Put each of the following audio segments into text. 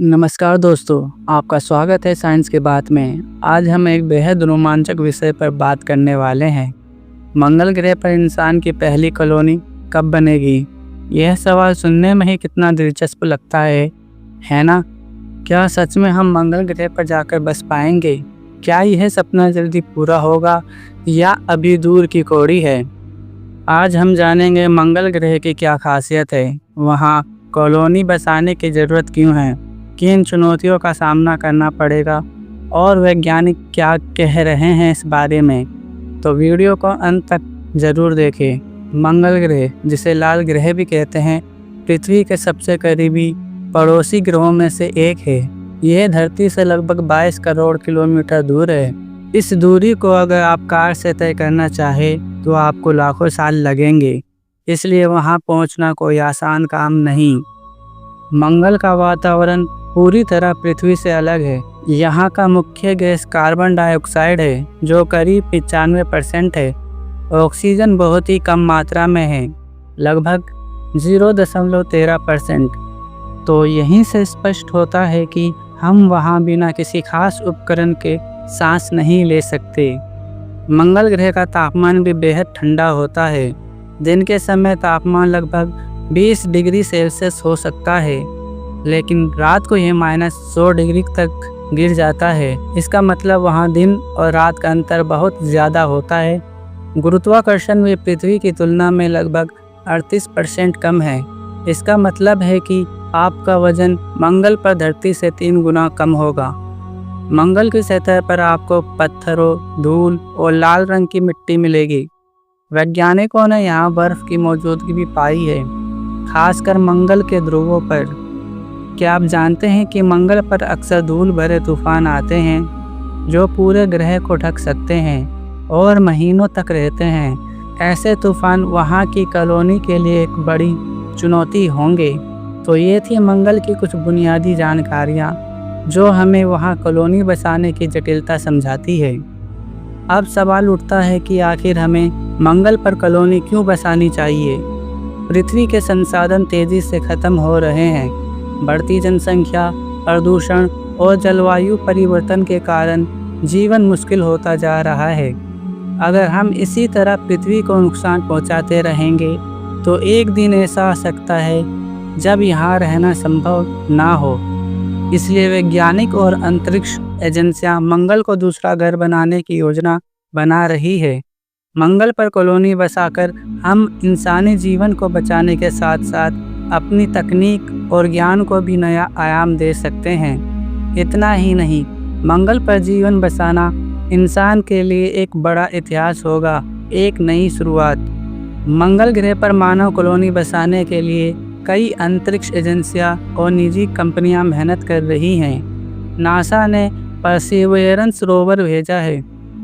नमस्कार दोस्तों, आपका स्वागत है साइंस की बात में। आज हम एक बेहद रोमांचक विषय पर बात करने वाले हैं। मंगल ग्रह पर इंसान की पहली कॉलोनी कब बनेगी? यह सवाल सुनने में ही कितना दिलचस्प लगता है ना? क्या सच में हम मंगल ग्रह पर जाकर बस पाएंगे? क्या यह सपना जल्दी पूरा होगा या अभी दूर की कौड़ी है? आज हम जानेंगे मंगल ग्रह की क्या खासियत है, वहाँ कॉलोनी बसाने की ज़रूरत क्यों है, किन चुनौतियों का सामना करना पड़ेगा और वैज्ञानिक क्या कह रहे हैं इस बारे में। तो वीडियो को अंत तक ज़रूर देखें। मंगल ग्रह, जिसे लाल ग्रह भी कहते हैं, पृथ्वी के सबसे करीबी पड़ोसी ग्रहों में से एक है। यह धरती से लगभग 22 करोड़ किलोमीटर दूर है। इस दूरी को अगर आप कार से तय करना चाहें तो आपको लाखों साल लगेंगे, इसलिए वहां पहुंचना कोई आसान काम नहीं। मंगल का वातावरण पूरी तरह पृथ्वी से अलग है। यहाँ का मुख्य गैस कार्बन डाइऑक्साइड है, जो करीब 95% है। ऑक्सीजन बहुत ही कम मात्रा में है, लगभग 0.13%। तो यहीं से स्पष्ट होता है कि हम वहाँ बिना किसी खास उपकरण के सांस नहीं ले सकते। मंगल ग्रह का तापमान भी बेहद ठंडा होता है। दिन के समय तापमान लगभग 20 डिग्री सेल्सियस हो सकता है, लेकिन रात को यह -100 डिग्री तक गिर जाता है। इसका मतलब वहाँ दिन और रात का अंतर बहुत ज़्यादा होता है। गुरुत्वाकर्षण भी पृथ्वी की तुलना में लगभग 38% कम है। इसका मतलब है कि आपका वजन मंगल पर धरती से 3 गुना कम होगा। मंगल की सतह पर आपको पत्थरों, धूल और लाल रंग की मिट्टी मिलेगी। वैज्ञानिकों ने यहाँ बर्फ की मौजूदगी भी पाई है, खासकर मंगल के ध्रुवों पर। क्या आप जानते हैं कि मंगल पर अक्सर धूल भरे तूफान आते हैं, जो पूरे ग्रह को ढक सकते हैं और महीनों तक रहते हैं। ऐसे तूफान वहाँ की कॉलोनी के लिए एक बड़ी चुनौती होंगे। तो ये थी मंगल की कुछ बुनियादी जानकारियाँ, जो हमें वहाँ कॉलोनी बसाने की जटिलता समझाती है। अब सवाल उठता है कि आखिर हमें मंगल पर कॉलोनी क्यों बसानी चाहिए? पृथ्वी के संसाधन तेज़ी से ख़त्म हो रहे हैं। बढ़ती जनसंख्या, प्रदूषण और जलवायु परिवर्तन के कारण जीवन मुश्किल होता जा रहा है। अगर हम इसी तरह पृथ्वी को नुकसान पहुंचाते रहेंगे तो एक दिन ऐसा आ सकता है जब यहाँ रहना संभव ना हो। इसलिए वैज्ञानिक और अंतरिक्ष एजेंसियां मंगल को दूसरा घर बनाने की योजना बना रही है। मंगल पर कॉलोनी बसाकर हम इंसानी जीवन को बचाने के साथ साथ अपनी तकनीक और ज्ञान को भी नया आयाम दे सकते हैं। इतना ही नहीं, मंगल पर जीवन बसाना इंसान के लिए एक बड़ा इतिहास होगा, एक नई शुरुआत। मंगल ग्रह पर मानव कॉलोनी बसाने के लिए कई अंतरिक्ष एजेंसियां और निजी कंपनियां मेहनत कर रही हैं। नासा ने परसिवरेंस रोवर भेजा है,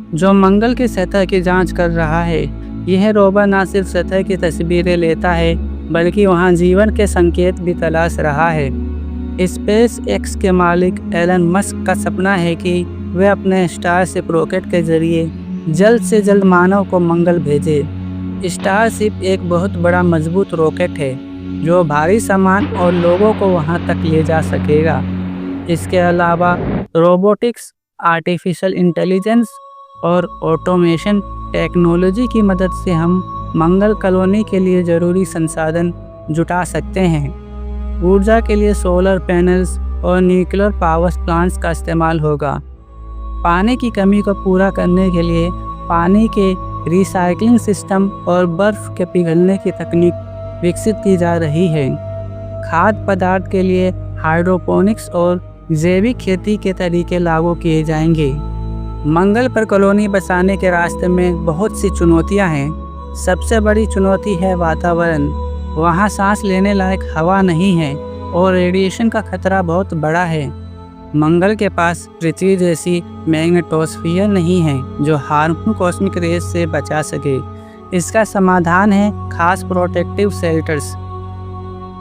जो मंगल की सतह की जांच कर रहा है। यह रोवर न सिर्फ सतह की तस्वीरें लेता है, बल्कि वहां जीवन के संकेत भी तलाश रहा है। स्पेस एक्स के मालिक एलन मस्क का सपना है कि वे अपने स्टारशिप रॉकेट के जरिए जल्द से जल्द मानव को मंगल भेजे। स्टारशिप एक बहुत बड़ा मजबूत रॉकेट है, जो भारी सामान और लोगों को वहां तक ले जा सकेगा। इसके अलावा रोबोटिक्स, आर्टिफिशियल इंटेलिजेंस और ऑटोमेशन टेक्नोलॉजी की मदद से हम मंगल कॉलोनी के लिए ज़रूरी संसाधन जुटा सकते हैं। ऊर्जा के लिए सोलर पैनल्स और न्यूक्लियर पावर प्लांट्स का इस्तेमाल होगा। पानी की कमी को पूरा करने के लिए पानी के रिसाइकलिंग सिस्टम और बर्फ़ के पिघलने की तकनीक विकसित की जा रही है। खाद्य पदार्थ के लिए हाइड्रोपोनिक्स और जैविक खेती के तरीके लागू किए जाएंगे। मंगल पर कॉलोनी बसाने के रास्ते में बहुत सी चुनौतियां हैं। सबसे बड़ी चुनौती है वातावरण। वहाँ सांस लेने लायक हवा नहीं है और रेडिएशन का खतरा बहुत बड़ा है। मंगल के पास पृथ्वी जैसी मैग्नेटोस्फीयर नहीं है, जो हार्मफुल कॉस्मिक रेज से बचा सके। इसका समाधान है खास प्रोटेक्टिव शेल्टर्स,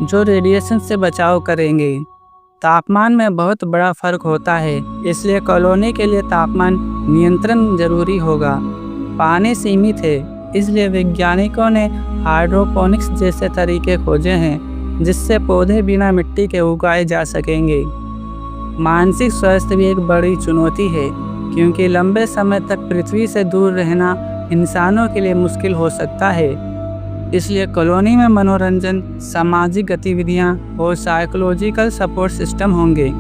जो रेडिएशन से बचाव करेंगे। तापमान में बहुत बड़ा फर्क होता है, इसलिए कॉलोनी के लिए तापमान नियंत्रण जरूरी होगा। पानी सीमित है, इसलिए वैज्ञानिकों ने हाइड्रोपोनिक्स जैसे तरीके खोजे हैं, जिससे पौधे बिना मिट्टी के उगाए जा सकेंगे। मानसिक स्वास्थ्य भी एक बड़ी चुनौती है, क्योंकि लंबे समय तक पृथ्वी से दूर रहना इंसानों के लिए मुश्किल हो सकता है। इसलिए कॉलोनी में मनोरंजन, सामाजिक गतिविधियां और साइकोलॉजिकल सपोर्ट सिस्टम होंगे।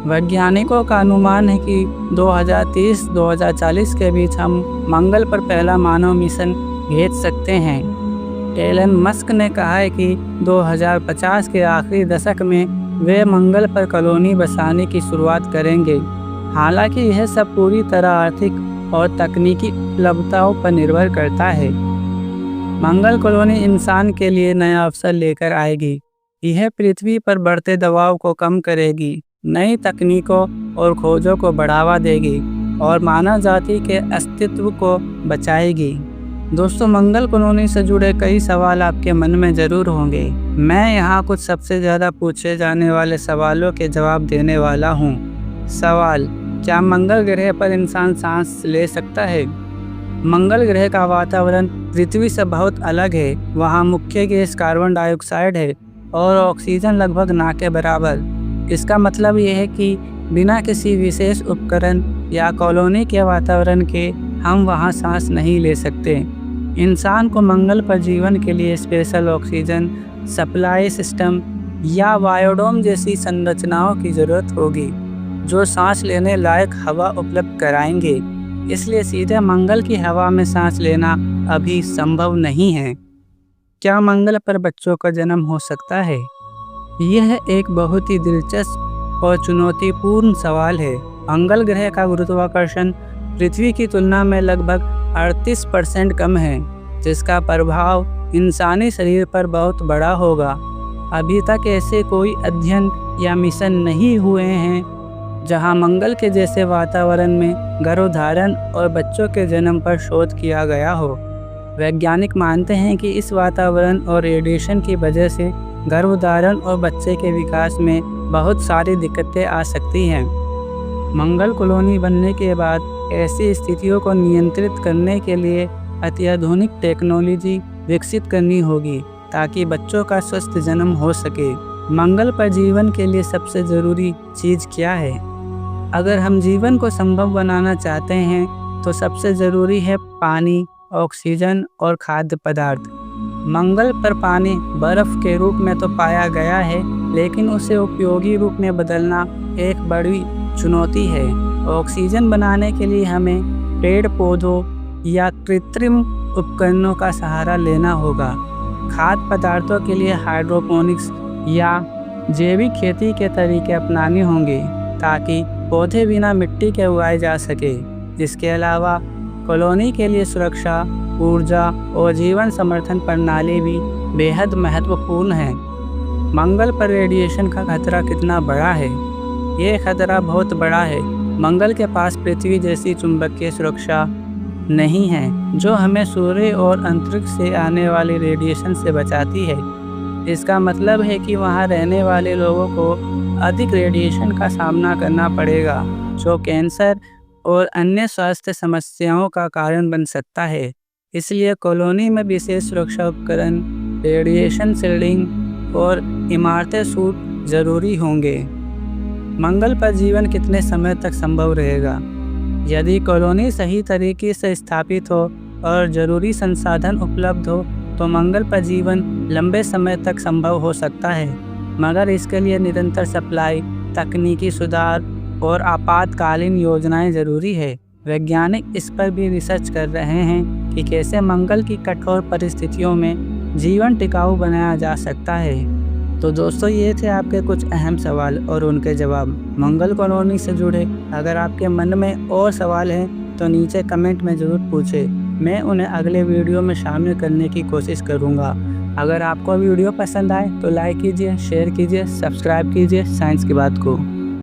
वैज्ञानिकों का अनुमान है कि 2030-2040 के बीच हम मंगल पर पहला मानव मिशन भेज सकते हैं। एलन मस्क ने कहा है कि 2050 के आखिरी दशक में वे मंगल पर कॉलोनी बसाने की शुरुआत करेंगे। हालांकि यह सब पूरी तरह आर्थिक और तकनीकी उपलब्धताओं पर निर्भर करता है। मंगल कॉलोनी इंसान के लिए नया अवसर लेकर आएगी। यह पृथ्वी पर बढ़ते दबाव को कम करेगी, नई तकनीकों और खोजों को बढ़ावा देगी और मानव जाति के अस्तित्व को बचाएगी। दोस्तों, मंगल कॉलोनी से जुड़े कई सवाल आपके मन में ज़रूर होंगे। मैं यहाँ कुछ सबसे ज़्यादा पूछे जाने वाले सवालों के जवाब देने वाला हूँ। सवाल: क्या मंगल ग्रह पर इंसान सांस ले सकता है? मंगल ग्रह का वातावरण पृथ्वी से बहुत अलग है। वहाँ मुख्य गैस कार्बन डाइऑक्साइड है और ऑक्सीजन लगभग ना के बराबर। इसका मतलब यह है कि बिना किसी विशेष उपकरण या कॉलोनी के वातावरण के हम वहाँ सांस नहीं ले सकते। इंसान को मंगल पर जीवन के लिए स्पेशल ऑक्सीजन सप्लाई सिस्टम या बायोडोम जैसी संरचनाओं की ज़रूरत होगी, जो सांस लेने लायक हवा उपलब्ध कराएंगे। इसलिए सीधे मंगल की हवा में सांस लेना अभी संभव नहीं है। क्या मंगल पर बच्चों का जन्म हो सकता है? यह एक बहुत ही दिलचस्प और चुनौतीपूर्ण सवाल है। मंगल ग्रह का गुरुत्वाकर्षण पृथ्वी की तुलना में लगभग 38% कम है, जिसका प्रभाव इंसानी शरीर पर बहुत बड़ा होगा। अभी तक ऐसे कोई अध्ययन या मिशन नहीं हुए हैं जहां मंगल के जैसे वातावरण में गर्भधारण और बच्चों के जन्म पर शोध किया गया हो। वैज्ञानिक मानते हैं कि इस वातावरण और रेडिएशन की वजह से गर्भधारण और बच्चे के विकास में बहुत सारी दिक्कतें आ सकती हैं। मंगल कॉलोनी बनने के बाद ऐसी स्थितियों को नियंत्रित करने के लिए अत्याधुनिक टेक्नोलॉजी विकसित करनी होगी, ताकि बच्चों का स्वस्थ जन्म हो सके। मंगल पर जीवन के लिए सबसे ज़रूरी चीज़ क्या है? अगर हम जीवन को संभव बनाना चाहते हैं तो सबसे ज़रूरी है पानी, ऑक्सीजन और खाद्य पदार्थ। मंगल पर पानी बर्फ़ के रूप में तो पाया गया है, लेकिन उसे उपयोगी रूप में बदलना एक बड़ी चुनौती है। ऑक्सीजन बनाने के लिए हमें पेड़ पौधों या कृत्रिम उपकरणों का सहारा लेना होगा। खाद्य पदार्थों के लिए हाइड्रोपोनिक्स या जैविक खेती के तरीके अपनाने होंगे, ताकि पौधे बिना मिट्टी के उगाए जा सके। इसके अलावा कॉलोनी के लिए सुरक्षा, ऊर्जा और जीवन समर्थन प्रणाली भी बेहद महत्वपूर्ण है। मंगल पर रेडिएशन का खतरा कितना बड़ा है? ये खतरा बहुत बड़ा है। मंगल के पास पृथ्वी जैसी चुंबकीय सुरक्षा नहीं है, जो हमें सूर्य और अंतरिक्ष से आने वाली रेडिएशन से बचाती है। इसका मतलब है कि वहाँ रहने वाले लोगों को अधिक रेडिएशन का सामना करना पड़ेगा, जो कैंसर और अन्य स्वास्थ्य समस्याओं का कारण बन सकता है। इसलिए कॉलोनी में विशेष सुरक्षा उपकरण, रेडिएशन शील्डिंग और इमारतें सूट जरूरी होंगे। मंगल पर जीवन कितने समय तक संभव रहेगा? यदि कॉलोनी सही तरीके से स्थापित हो और ज़रूरी संसाधन उपलब्ध हो तो मंगल पर जीवन लंबे समय तक संभव हो सकता है, मगर इसके लिए निरंतर सप्लाई, तकनीकी सुधार और आपातकालीन योजनाएं ज़रूरी है। वैज्ञानिक इस पर भी रिसर्च कर रहे हैं कि कैसे मंगल की कठोर परिस्थितियों में जीवन टिकाऊ बनाया जा सकता है। तो दोस्तों, ये थे आपके कुछ अहम सवाल और उनके जवाब मंगल कॉलोनी से जुड़े। अगर आपके मन में और सवाल हैं तो नीचे कमेंट में ज़रूर पूछें, मैं उन्हें अगले वीडियो में शामिल करने की कोशिश करूँगा। अगर आपको वीडियो पसंद आए तो लाइक कीजिए, शेयर कीजिए, सब्सक्राइब कीजिए साइंस की बात को।